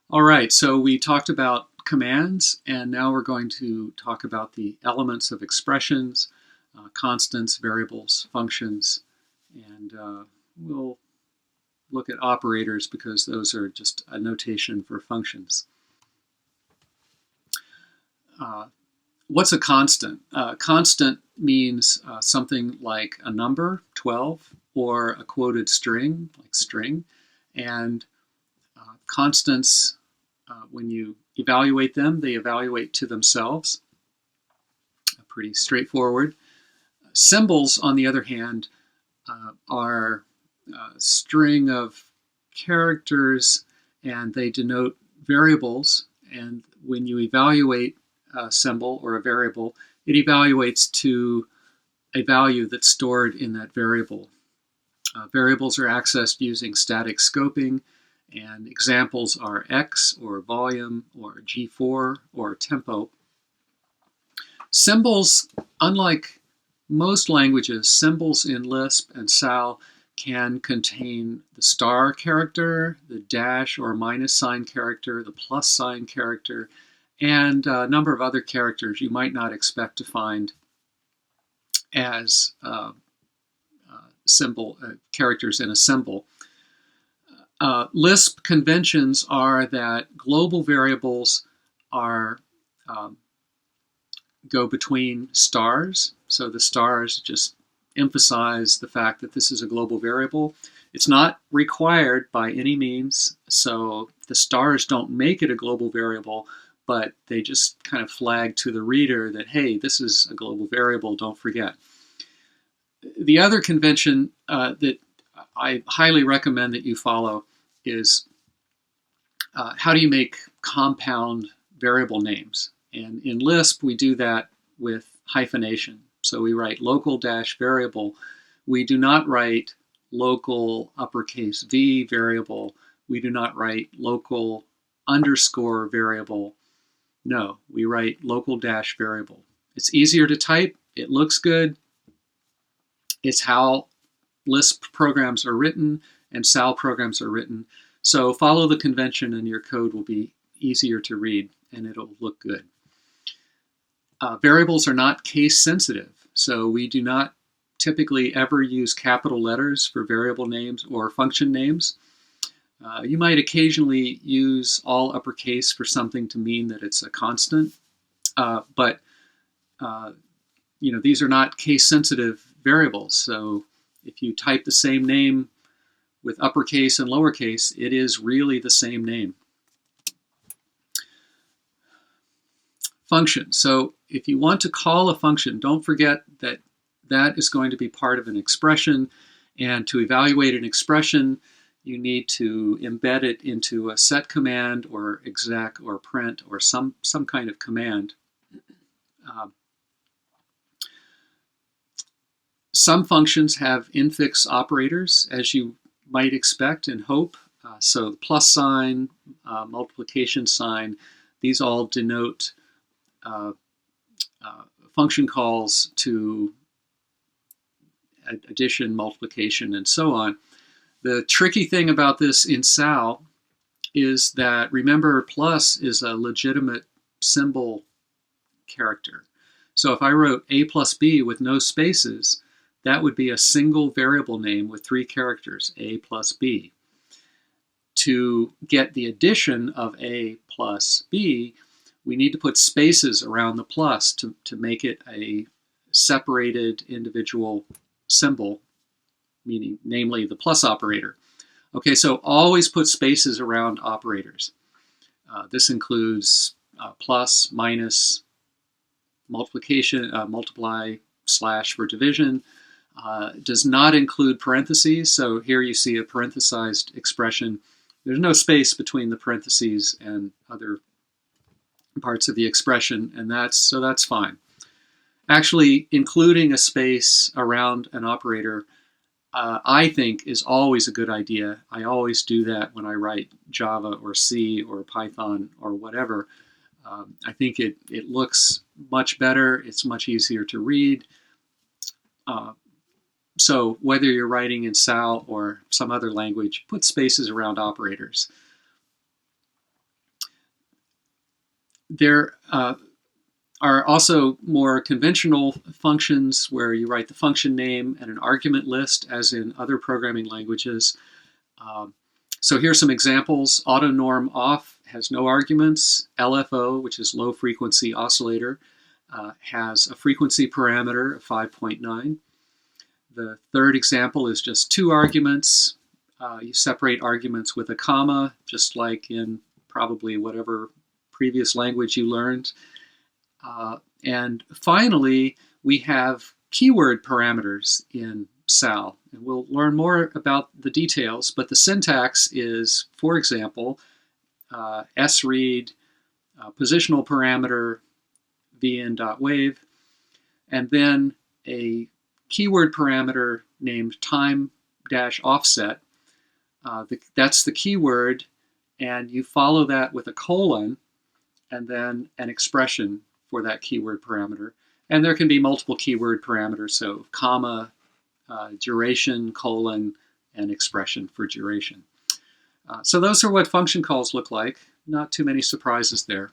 All right, so we talked about commands, and now we're going to talk about the elements of expressions, constants, variables, functions, and we'll look at operators because those are just a notation for functions. What's a constant? Constant means something like a number, 12, or a quoted string, like string, and constants, when you evaluate them, they evaluate to themselves. Pretty straightforward. Symbols, on the other hand, are a string of characters, and they denote variables. And when you evaluate a symbol or a variable, it evaluates to a value that's stored in that variable. Variables are accessed using static scoping, and examples are x, or volume, or g4, or tempo. Symbols, unlike most languages, symbols in Lisp and SAL can contain the star character, the dash or minus sign character, the plus sign character, and a number of other characters you might not expect to find as characters in a symbol. Lisp conventions are that global variables are go between stars. So the stars just emphasize the fact that this is a global variable. It's not required by any means, so the stars don't make it a global variable, but they just kind of flag to the reader that, hey, this is a global variable, don't forget. The other convention that I highly recommend that you follow is how do you make compound variable names? And in Lisp, we do that with hyphenation. So we write local dash variable. We do not write local uppercase V variable. We do not write local underscore variable. No, we write local dash variable. It's easier to type. It looks good. It's how Lisp programs are written and SAL programs are written. So follow the convention and your code will be easier to read and it'll look good. Variables are not case sensitive, so we do not typically ever use capital letters for variable names or function names. You might occasionally use all uppercase for something to mean that it's a constant, but these are not case sensitive variables. So if you type the same name with uppercase and lowercase, it is really the same name. Function. So if you want to call a function, don't forget that that is going to be part of an expression, and to evaluate an expression, you need to embed it into a set command or exec or print or some kind of command. Some functions have infix operators, as you might expect and hope. So the plus sign, multiplication sign, these all denote function calls to addition, multiplication, and so on. The tricky thing about this in SAL is that, remember, plus is a legitimate symbol character. So if I wrote a plus b with no spaces, that would be a single variable name with 3 characters, a plus b. To get the addition of a plus b, we need to put spaces around the plus to make it a separated individual symbol, meaning namely the plus operator. Okay, so always put spaces around operators. This includes plus, minus, multiplication, multiply, slash for division. Does not include parentheses, so here you see a parenthesized expression. There's no space between the parentheses and other parts of the expression, and that's fine. Actually, including a space around an operator, I think, is always a good idea. I always do that when I write Java or C or Python or whatever. I think it looks much better. It's much easier to read. So whether you're writing in SAL or some other language, put spaces around operators. There are also more conventional functions where you write the function name and an argument list, as in other programming languages. So here's some examples. AutoNorm off has no arguments. LFO, which is low frequency oscillator, has a frequency parameter of 5.9. The third example is just 2 arguments. You separate arguments with a comma, just like in probably whatever previous language you learned. And finally, we have keyword parameters in SAL. And we'll learn more about the details, but the syntax is, for example, sread, positional parameter, vn.wave, and then a keyword parameter named time-offset. That's the keyword, and you follow that with a colon, and then an expression for that keyword parameter. And there can be multiple keyword parameters, so comma, duration, colon, and expression for duration. So those are what function calls look like. Not too many surprises there.